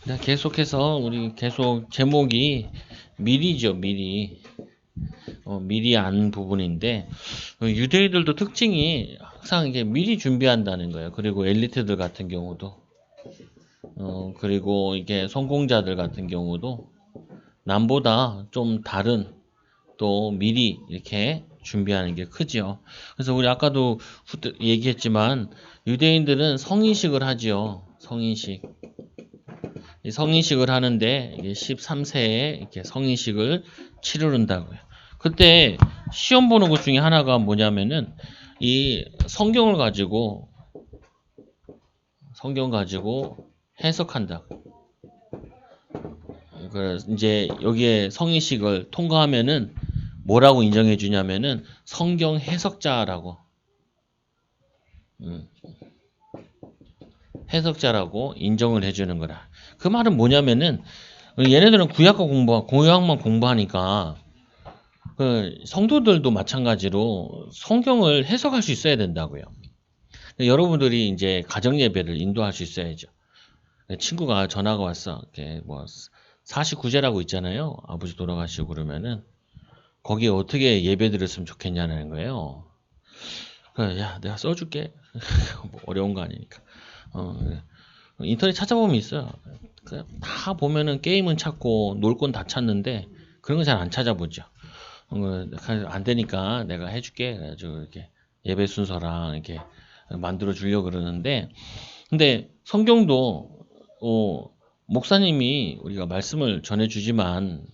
네, 계속해서 우리 계속 제목이 미리죠, 미리. 미리 안 부분인데 유대인들도 특징이 항상 이게 미리 준비한다는 거예요. 그리고 엘리트들 같은 경우도 그리고 이게 성공자들 같은 경우도 남보다 좀 다른 또 미리 이렇게 준비하는 게 크죠. 그래서 우리 아까도 얘기했지만 유대인들은 성인식을 하지요. 성인식. 이 성인식을 하는데 이게 13세에 이렇게 성인식을 치르는다고요. 그때 시험 보는 것 중에 하나가 뭐냐면은 이 성경 가지고 해석한다. 그래서 이제 여기에 성인식을 통과하면은 뭐라고 인정해 주냐면은 성경 해석자라고 음, 해석자라고 인정을 해주는 거라. 그 말은 뭐냐면은 얘네들은 구약만 공부하니까 그 성도들도 마찬가지로 성경을 해석할 수 있어야 된다고요. 여러분들이 이제 가정 예배를 인도할 수 있어야죠. 친구가 전화가 왔어. 이렇게 뭐 49제라고 있잖아요. 아버지 돌아가시고 그러면은 거기에 어떻게 예배 드렸으면 좋겠냐는 거예요. 그래, 야, 내가 써줄게. 뭐 어려운 거 아니니까. 그래. 인터넷 찾아보면 있어요. 다 보면은 게임은 찾고 놀 건 다 찾는데 그런 거 잘 안 찾아보죠. 안 되니까 내가 해줄게. 그래가지고 이렇게 예배 순서랑 이렇게 만들어 주려고 그러는데, 근데 성경도 목사님이 우리가 말씀을 전해주지만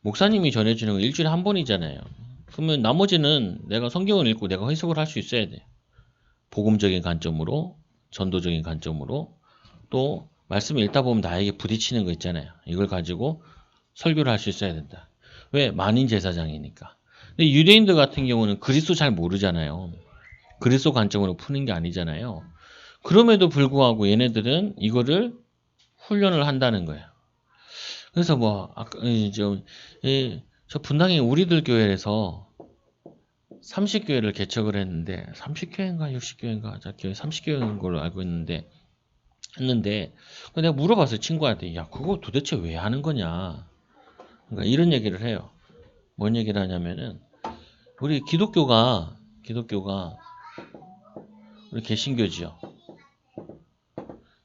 목사님이 전해주는 건 일주일에 한 번이잖아요. 그러면 나머지는 내가 성경을 읽고 내가 해석을 할 수 있어야 돼요. 복음적인 관점으로, 전도적인 관점으로, 또 말씀을 읽다 보면 나에게 부딪히는 거 있잖아요. 이걸 가지고 설교를 할 수 있어야 된다. 왜? 만인 제사장이니까. 근데 유대인들 같은 경우는 그리스도 잘 모르잖아요. 그리스도 관점으로 푸는 게 아니잖아요. 그럼에도 불구하고 얘네들은 이거를 훈련을 한다는 거예요. 그래서 뭐 아까 저 분당에 우리들 교회에서 30교회를 개척을 했는데 30교회인가 60교회인가 자 교회 30교회인 걸로 알고 있는데 했는데 내가 물어봤어요 친구한테 야 그거 도대체 왜 하는 거냐 그러니까 이런 얘기를 해요. 뭔 얘기를 하냐면은 우리 기독교가 우리 개신교지요.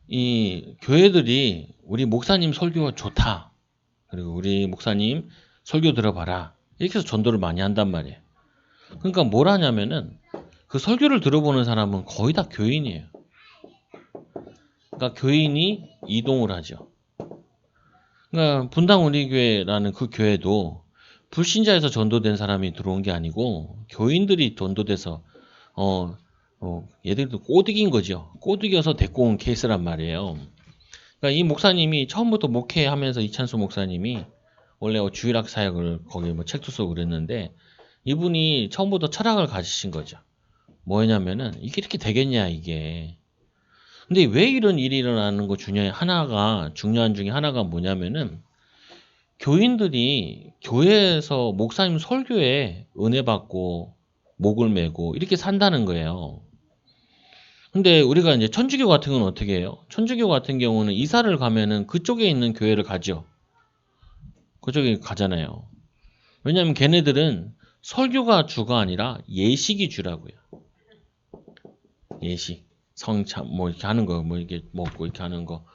이 교회들이 우리 목사님 설교가 좋다. 그리고 우리 목사님 설교 들어봐라. 이렇게 해서 전도를 많이 한단 말이에요. 그러니까 뭘 하냐면은 그 설교를 들어보는 사람은 거의 다 교인이에요. 그러니까 교인이 이동을 하죠. 그러니까 분당 우리교회라는 그 교회도 불신자에서 전도된 사람이 들어온 게 아니고 교인들이 전도돼서 얘들도 꼬드긴 거죠. 꼬드겨서 데리고 온 케이스란 말이에요. 그러니까 이 목사님이 처음부터 목회하면서 이찬수 목사님이 원래 주일학 사역을 거기 뭐 책도 쓰고 그랬는데 이분이 처음부터 철학을 가지신 거죠. 뭐냐면은 이게 이렇게 되겠냐 이게. 근데 왜 이런 일이 일어나는 거 중요한 중에 하나가 뭐냐면은 교인들이 교회에서 목사님 설교에 은혜 받고 목을 메고 이렇게 산다는 거예요. 근데 우리가 이제 천주교 같은 건 어떻게 해요? 천주교 같은 경우는 이사를 가면은 그쪽에 있는 교회를 가죠. 그쪽에 가잖아요. 왜냐면 걔네들은 설교가 주가 아니라 예식이 주라고요. 예식. 성참 뭐 이렇게 하는 거, 뭐 이렇게 먹고 이렇게 하는 거.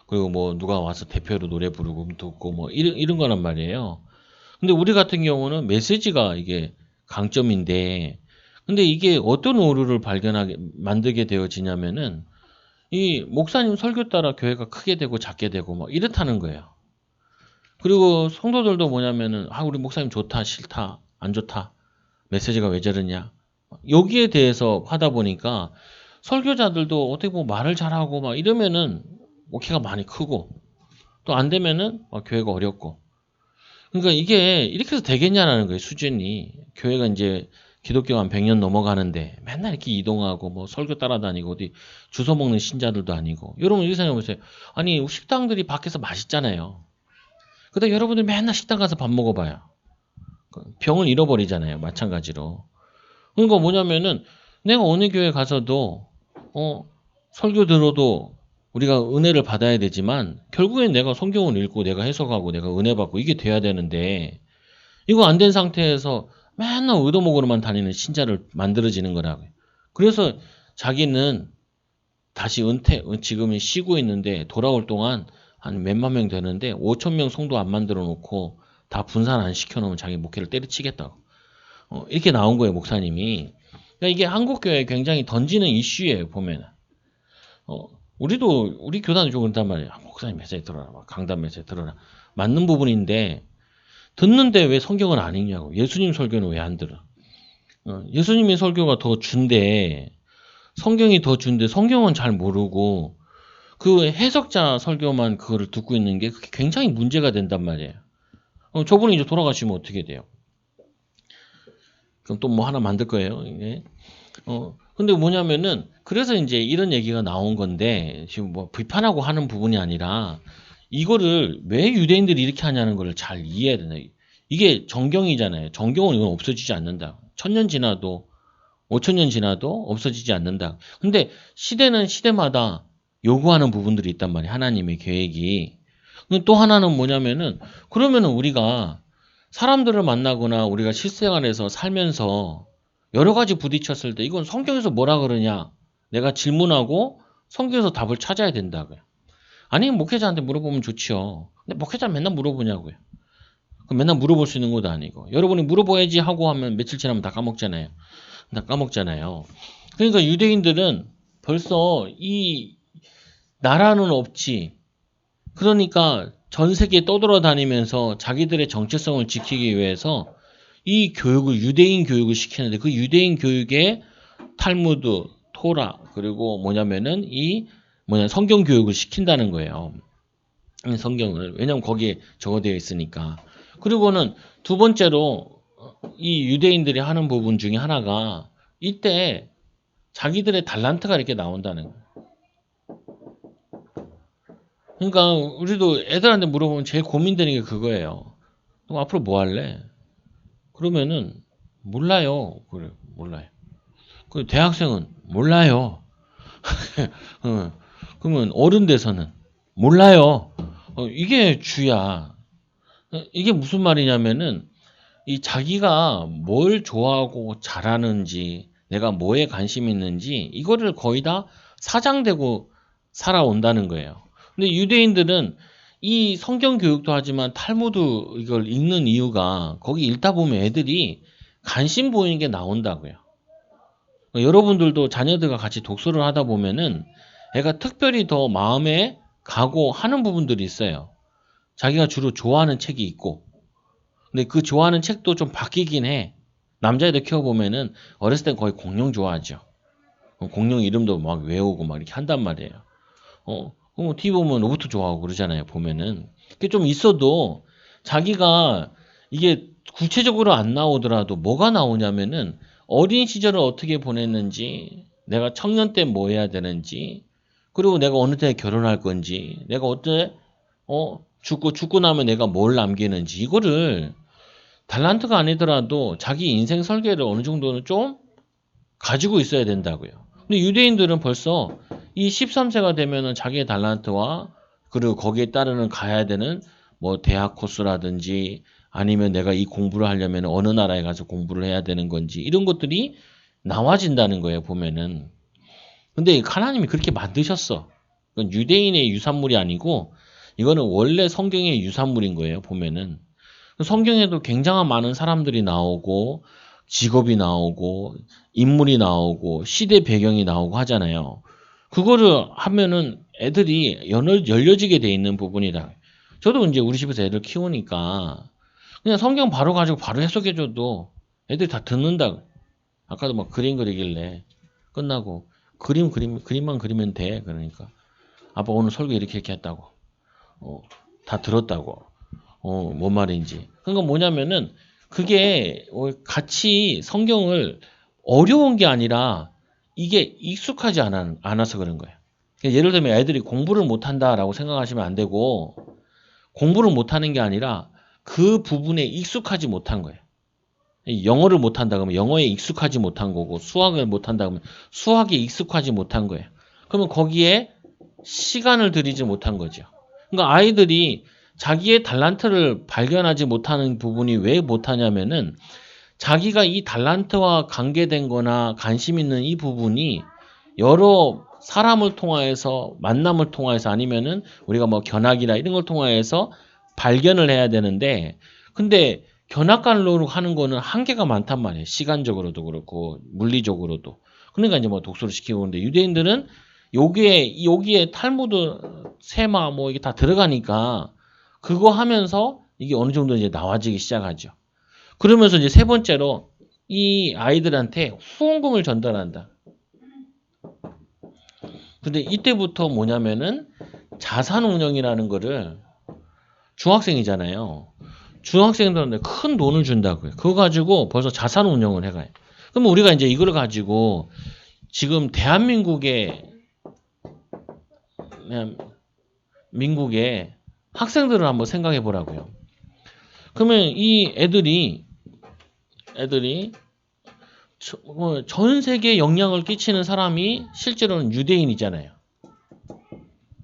그리고 뭐 누가 와서 대표로 노래 부르고 듣고 뭐 이런 거란 말이에요. 근데 우리 같은 경우는 메시지가 이게 강점인데 근데 이게 어떤 오류를 발견하게 만들게 되어지냐면은 이 목사님 설교 따라 교회가 크게 되고 작게 되고 뭐 이렇다는 거예요. 그리고 성도들도 뭐냐면은 우리 목사님 좋다 싫다 안 좋다 메시지가 왜 저러냐 여기에 대해서 하다 보니까 설교자들도 어떻게 보면 말을 잘하고 막 이러면은 목회가 많이 크고 또 안 되면은 교회가 어렵고 그러니까 이게 이렇게 해서 되겠냐라는 거예요 수준이 교회가 이제 기독교가 한 100년 넘어가는데 맨날 이렇게 이동하고 뭐 설교 따라다니고 어디 주워 먹는 신자들도 아니고 여러분 이렇게 생각해 보세요. 아니 식당들이 밖에서 맛있잖아요. 근데 여러분들 맨날 식당 가서 밥 먹어봐요. 병을 잃어버리잖아요. 마찬가지로. 그러니까 뭐냐면은 내가 어느 교회 가서도 설교 들어도 우리가 은혜를 받아야 되지만 결국엔 내가 성경을 읽고 내가 해석하고 내가 은혜 받고 이게 돼야 되는데 이거 안 된 상태에서 맨날 의도목으로만 다니는 신자를 만들어지는 거라고요. 그래서 자기는 다시 지금 쉬고 있는데 돌아올 동안 한 몇만 명 되는데 5천 명 성도 안 만들어 놓고 다 분산 안 시켜놓으면 자기 목회를 때려치겠다고. 이렇게 나온 거예요, 목사님이. 그러니까 이게 한국교회에 굉장히 던지는 이슈예요, 보면은. 우리 교단은 좀 그렇단 말이에요. 목사님 메시지 들어라, 강단 메시지 들어라. 맞는 부분인데, 듣는데 왜 성경을 안 읽냐고. 예수님 설교는 왜 안 들어? 예수님의 설교가 더 준데, 성경이 더 준데, 성경은 잘 모르고, 그 해석자 설교만 그거를 듣고 있는 게 그게 굉장히 문제가 된단 말이에요. 저분이 이제 돌아가시면 어떻게 돼요? 그럼 또 뭐 하나 만들 거예요, 이게. 근데 뭐냐면은, 그래서 이제 이런 얘기가 나온 건데, 지금 뭐 비판하고 하는 부분이 아니라, 이거를 왜 유대인들이 이렇게 하냐는 걸 잘 이해해야 된다. 이게 정경이잖아요. 정경은 이건 없어지지 않는다. 1000년 지나도, 5000년 지나도 없어지지 않는다. 근데 시대는 시대마다 요구하는 부분들이 있단 말이에요. 하나님의 계획이. 근데 또 하나는 뭐냐면은, 그러면은 우리가 사람들을 만나거나 우리가 실생활에서 살면서 여러 가지 부딪혔을 때 이건 성경에서 뭐라 그러냐? 내가 질문하고 성경에서 답을 찾아야 된다고요. 아니, 목회자한테 물어보면 좋지요. 근데 목회자 맨날 물어보냐고요. 그럼 맨날 물어볼 수 있는 것도 아니고. 여러분이 물어봐야지 하고 하면 며칠 지나면 다 까먹잖아요. 다 까먹잖아요. 그러니까 유대인들은 벌써 이 나라는 없지. 그러니까 전 세계에 떠돌아다니면서 자기들의 정체성을 지키기 위해서 이 교육을 유대인 교육을 시키는데 그 유대인 교육에 탈무드, 토라 그리고 뭐냐면은 성경 교육을 시킨다는 거예요. 성경을 왜냐면 거기에 적어되어 있으니까. 그리고는 두 번째로 이 유대인들이 하는 부분 중에 하나가 이때 자기들의 달란트가 이렇게 나온다는 거예요. 그러니까 우리도 애들한테 물어보면 제일 고민되는 게 그거예요. 그럼 앞으로 뭐 할래? 그러면은 몰라요. 그래, 몰라요. 그 대학생은 몰라요. 그러면 어른 돼서는 몰라요. 이게 주야. 이게 무슨 말이냐면은 이 자기가 뭘 좋아하고 잘하는지 내가 뭐에 관심 있는지 이거를 거의 다 사장되고 살아온다는 거예요. 근데 유대인들은 이 성경 교육도 하지만 탈무드 이걸 읽는 이유가 거기 읽다 보면 애들이 관심 보이는 게 나온다고요. 여러분들도 자녀들과 같이 독서를 하다 보면은 애가 특별히 더 마음에 가고 하는 부분들이 있어요. 자기가 주로 좋아하는 책이 있고. 근데 그 좋아하는 책도 좀 바뀌긴 해. 남자애들 키워보면은 어렸을 땐 거의 공룡 좋아하죠. 공룡 이름도 막 외우고 막 이렇게 한단 말이에요. TV 보면 로봇 좋아하고 그러잖아요. 보면은. 그게 좀 있어도 자기가 이게 구체적으로 안 나오더라도 뭐가 나오냐면은 어린 시절을 어떻게 보냈는지, 내가 청년 때 뭐 해야 되는지, 그리고 내가 어느 때 결혼할 건지, 내가 어때, 죽고 나면 내가 뭘 남기는지, 이거를 달란트가 아니더라도 자기 인생 설계를 어느 정도는 좀 가지고 있어야 된다고요. 근데 유대인들은 벌써 이 13세가 되면은 자기의 달란트와 그리고 거기에 따르는 가야 되는 뭐 대학 코스라든지 아니면 내가 이 공부를 하려면 어느 나라에 가서 공부를 해야 되는 건지 이런 것들이 나와진다는 거예요, 보면은. 근데 하나님이 그렇게 만드셨어. 그건 유대인의 유산물이 아니고 이거는 원래 성경의 유산물인 거예요, 보면은. 성경에도 굉장한 많은 사람들이 나오고 직업이 나오고 인물이 나오고 시대 배경이 나오고 하잖아요. 그거를 하면은 애들이 열려지게 돼 있는 부분이다. 저도 이제 우리 집에서 애들 키우니까 그냥 성경 바로 가지고 바로 해석해줘도 애들이 다 듣는다. 아까도 막 그림 그리길래 끝나고 그림만 그리면 돼. 그러니까 아빠 오늘 설교 이렇게 했다고. 다 들었다고. 뭔 말인지. 그러니까 뭐냐면은 그게 같이 성경을 어려운 게 아니라 이게 익숙하지 않아서 그런 거예요. 그러니까 예를 들면 애들이 공부를 못한다라고 생각하시면 안 되고 공부를 못하는 게 아니라 그 부분에 익숙하지 못한 거예요. 영어를 못한다 그러면 영어에 익숙하지 못한 거고 수학을 못한다 그러면 수학에 익숙하지 못한 거예요. 그러면 거기에 시간을 들이지 못한 거죠. 그러니까 아이들이 자기의 달란트를 발견하지 못하는 부분이 왜 못하냐면은 자기가 이 달란트와 관계된 거나 관심 있는 이 부분이 여러 사람을 통하여서 만남을 통하여서 아니면은 우리가 뭐 견학이나 이런 걸 통하여서 발견을 해야 되는데 근데 견학관로 하는 거는 한계가 많단 말이에요. 시간적으로도 그렇고 물리적으로도. 그러니까 이제 뭐 독서를 시키고 그러는데 유대인들은 여기에 탈무드, 세마 뭐 이게 다 들어가니까 그거 하면서 이게 어느 정도 이제 나와지기 시작하죠. 그러면서 이제 세 번째로 이 아이들한테 후원금을 전달한다. 근데 이때부터 뭐냐면은 자산 운영이라는 거를 중학생이잖아요. 중학생들한테 큰 돈을 준다고요. 그거 가지고 벌써 자산 운영을 해가요. 그럼 우리가 이제 이걸 가지고 지금 대한민국의 학생들을 한번 생각해 보라고요. 그러면 이 애들이 전 세계에 영향을 끼치는 사람이 실제로는 유대인이잖아요.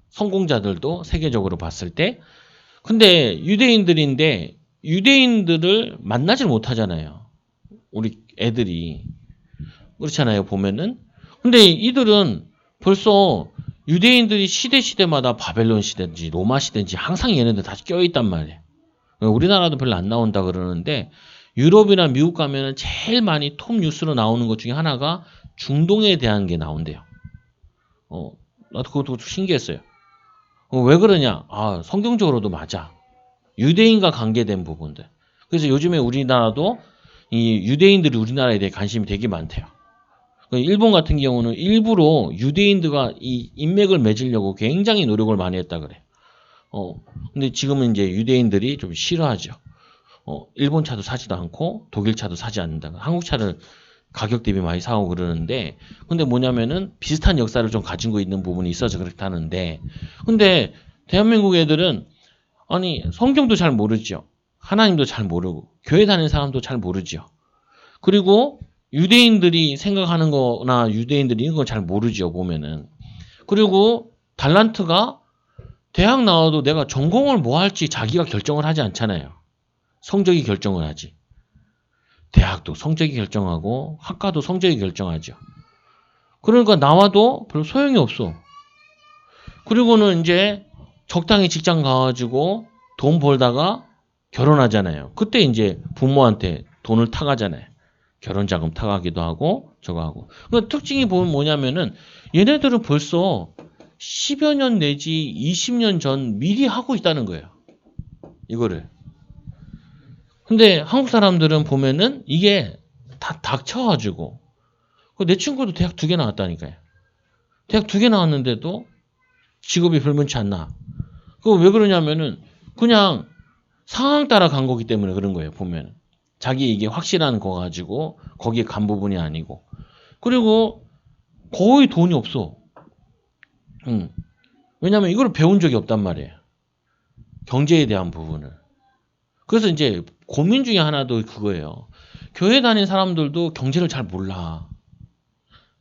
성공자들도 세계적으로 봤을 때. 근데 유대인들인데 유대인들을 만나질 못하잖아요. 우리 애들이. 그렇잖아요. 보면은. 근데 이들은 벌써 유대인들이 시대마다 바벨론 시대인지 로마 시대인지 항상 얘네들 다 껴있단 말이에요. 우리나라도 별로 안 나온다 그러는데 유럽이나 미국 가면은 제일 많이 톱 뉴스로 나오는 것 중에 하나가 중동에 대한 게 나온대요. 나도 그것도 신기했어요. 왜 그러냐? 성경적으로도 맞아. 유대인과 관계된 부분들. 그래서 요즘에 우리나라도 이 유대인들이 우리나라에 대해 관심이 되게 많대요. 일본 같은 경우는 일부러 유대인들과 이 인맥을 맺으려고 굉장히 노력을 많이 했다 그래. 근데 지금은 이제 유대인들이 좀 싫어하죠. 일본 차도 사지도 않고 독일 차도 사지 않는다. 한국 차를 가격 대비 많이 사고 그러는데 근데 뭐냐면은 비슷한 역사를 좀 가지고 있는 부분이 있어서 그렇다는데 근데 대한민국 애들은 아니 성경도 잘 모르죠. 하나님도 잘 모르고 교회 다니는 사람도 잘 모르죠. 그리고 유대인들이 생각하는 거나 유대인들이 이런 거 잘 모르죠. 보면은. 그리고 달란트가 대학 나와도 내가 전공을 뭐 할지 자기가 결정을 하지 않잖아요. 성적이 결정을 하지. 대학도 성적이 결정하고 학과도 성적이 결정하죠. 그러니까 나와도 별로 소용이 없어. 그리고는 이제 적당히 직장 가가지고 돈 벌다가 결혼하잖아요. 그때 이제 부모한테 돈을 타가잖아요. 결혼자금 타가기도 하고 저거 하고. 그 특징이 보면 뭐냐면은 얘네들은 벌써 10여 년 내지 20년 전 미리 하고 있다는 거예요. 이거를. 근데 한국 사람들은 보면은 이게 다 닥쳐가지고 내 친구도 대학 2개 나왔다니까요. 대학 2개 나왔는데도 직업이 별만치 않나. 그거 왜 그러냐면은 그냥 상황 따라 간 거기 때문에 그런 거예요. 보면 자기 이게 확실한 거 가지고 거기에 간 부분이 아니고 그리고 거의 돈이 없어. 왜냐면 이걸 배운 적이 없단 말이에요. 경제에 대한 부분을. 그래서 이제 고민 중에 하나도 그거예요. 교회 다니는 사람들도 경제를 잘 몰라.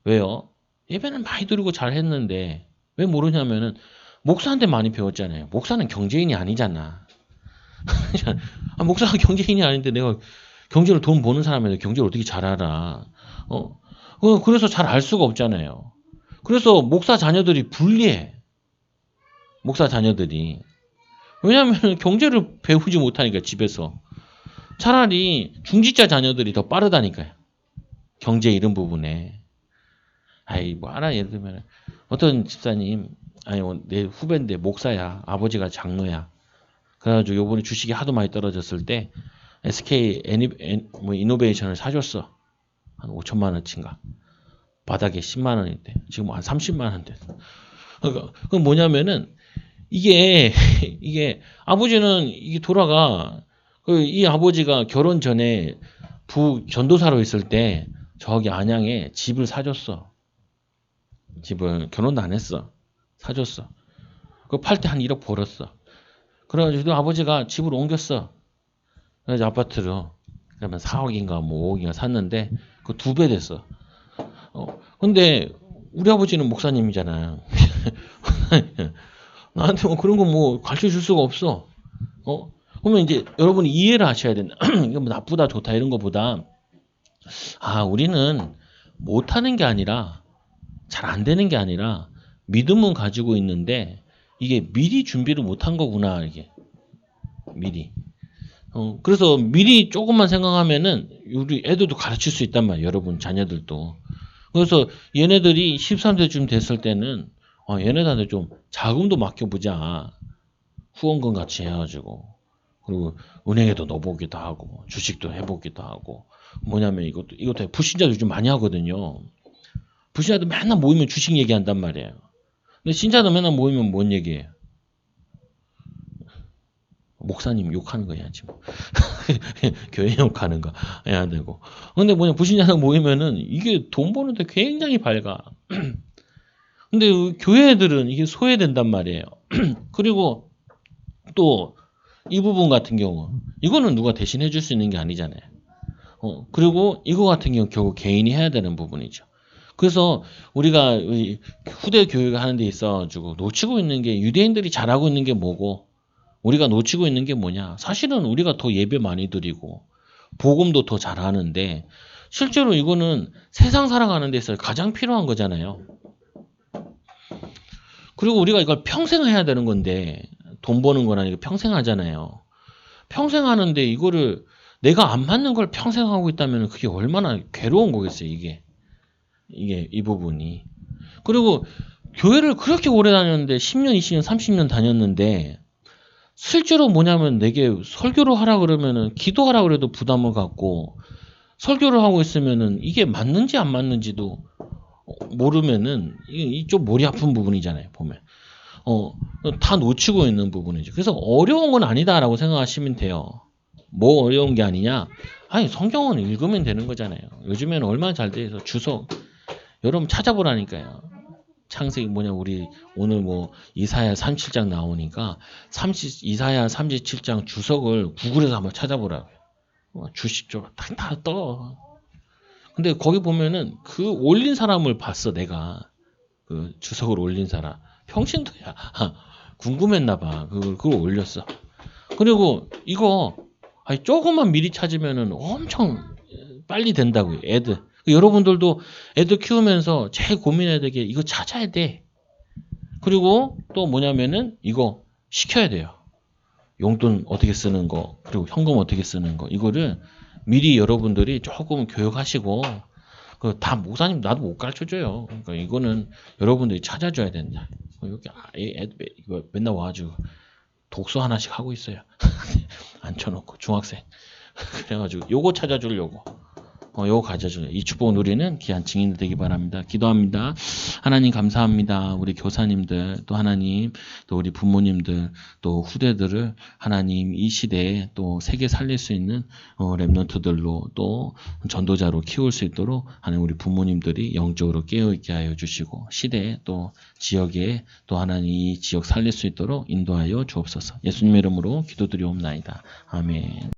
왜요? 예배는 많이 드리고 잘 했는데 왜 모르냐면은 목사한테 많이 배웠잖아요. 목사는 경제인이 아니잖아. 목사가 경제인이 아닌데 내가 경제로 돈 버는 사람인데 경제를 어떻게 잘 알아? 그래서 잘 알 수가 없잖아요. 그래서 목사 자녀들이 불리해. 목사 자녀들이. 왜냐하면 경제를 배우지 못하니까 집에서. 차라리 중직자 자녀들이 더 빠르다니까요. 경제 이런 부분에. 뭐 하나 예를 들면 어떤 집사님 내 후배인데 목사야. 아버지가 장로야. 그래가지고 요번에 주식이 하도 많이 떨어졌을 때 SK 이노베이션을 사줬어. 한 5천만 원치인가. 바닥에 10만 원인데 지금 한 30만 원 됐어. 그러니까 그건 뭐냐면은 이게 아버지는 이게 돌아가 이 아버지가 결혼 전에 전도사로 있을 때 저기 안양에 집을 사줬어. 집을 결혼도 안 했어. 사줬어. 그거 팔 때 한 1억 벌었어. 그래가지고 아버지가 집을 옮겼어. 그래서 아파트로 그러면 4억인가 뭐 5억인가 샀는데 그 2배 됐어. 근데 우리 아버지는 목사님이잖아. 나한테 뭐 그런 거 뭐 가르쳐 줄 수가 없어. 그러면 이제 여러분이 이해를 하셔야 된다. 이거 뭐 나쁘다 좋다 이런 거보다 우리는 못하는 게 아니라 잘 안 되는 게 아니라 믿음은 가지고 있는데 이게 미리 준비를 못한 거구나 이게 미리. 그래서 미리 조금만 생각하면은 우리 애들도 가르칠 수 있단 말이에요. 여러분 자녀들도. 그래서 얘네들이 13세쯤 됐을 때는 얘네들한테 좀 자금도 맡겨보자. 후원금 같이 해가지고. 그리고 은행에도 넣어보기도 하고 주식도 해보기도 하고 뭐냐면 이것도 불신자 요즘 많이 하거든요. 불신자들 맨날 모이면 주식 얘기한단 말이에요. 근데 신자들 맨날 모이면 뭔 얘기예요? 목사님 욕하는 거 해야지 뭐. 교회 욕하는 거 해야 되고. 근데 뭐냐 불신자들 모이면은 이게 돈 버는데 굉장히 밝아. 근데 교회 애들은 이게 소외된단 말이에요. 그리고 또 이 부분 같은 경우 이거는 누가 대신해 줄 수 있는 게 아니잖아요. 그리고 이거 같은 경우 결국 개인이 해야 되는 부분이죠. 그래서 우리가 후대 교육을 하는 데 있어가지고 놓치고 있는 게 유대인들이 잘하고 있는 게 뭐고 우리가 놓치고 있는 게 뭐냐. 사실은 우리가 더 예배 많이 드리고 복음도 더 잘하는데 실제로 이거는 세상 살아가는 데 있어서 가장 필요한 거잖아요. 그리고 우리가 이걸 평생 해야 되는 건데 돈 버는 거나 이거 평생 하잖아요. 평생 하는데 이거를 내가 안 맞는 걸 평생 하고 있다면 그게 얼마나 괴로운 거겠어요, 이게 이 부분이. 그리고 교회를 그렇게 오래 다녔는데 10년, 20년, 30년 다녔는데 실제로 뭐냐면 내게 설교를 하라 그러면은 기도하라 그래도 부담을 갖고 설교를 하고 있으면은 이게 맞는지 안 맞는지도 모르면은 이 좀 머리 아픈 부분이잖아요, 보면. 다 놓치고 있는 부분이죠. 그래서 어려운 건 아니다라고 생각하시면 돼요. 뭐 어려운 게 아니냐? 아니, 성경은 읽으면 되는 거잖아요. 요즘에는 얼마나 잘 돼서 주석 여러분 찾아보라니까요. 창세기 우리 오늘 뭐 이사야 37장 나오니까 이사야 37장 주석을 구글에서 한번 찾아보라고요. 주식적으로 다 떠. 근데 거기 보면은 그 올린 사람을 봤어, 내가. 그 주석을 올린 사람. 평신도야. 궁금했나 봐. 그걸 올렸어. 그리고 이거 조금만 미리 찾으면은 엄청 빨리 된다고요. 애들. 여러분들도 애들 키우면서 제일 고민해야 되게 이거 찾아야 돼. 그리고 또 뭐냐면은 이거 시켜야 돼요. 용돈 어떻게 쓰는 거, 그리고 현금 어떻게 쓰는 거. 이거를 미리 여러분들이 조금 교육하시고 다 목사님 나도 못 가르쳐줘요. 그러니까 이거는 여러분들이 찾아줘야 된다. 여기 이거 맨날 와가지고 독서 하나씩 하고 있어요. 앉혀놓고 중학생. 그래가지고 요거 찾아주려고. 요거 가져줘요. 이 축복을 누리는 귀한 증인이 되기 바랍니다. 기도합니다. 하나님 감사합니다. 우리 교사님들 또 하나님 또 우리 부모님들 또 후대들을 하나님 이 시대에 또 세계 살릴 수 있는 렘넌트들로 또 전도자로 키울 수 있도록 하나님 우리 부모님들이 영적으로 깨어있게 하여 주시고 시대에 또 지역에 또 하나님 이 지역 살릴 수 있도록 인도하여 주옵소서. 예수님의 이름으로 기도드리옵나이다. 아멘.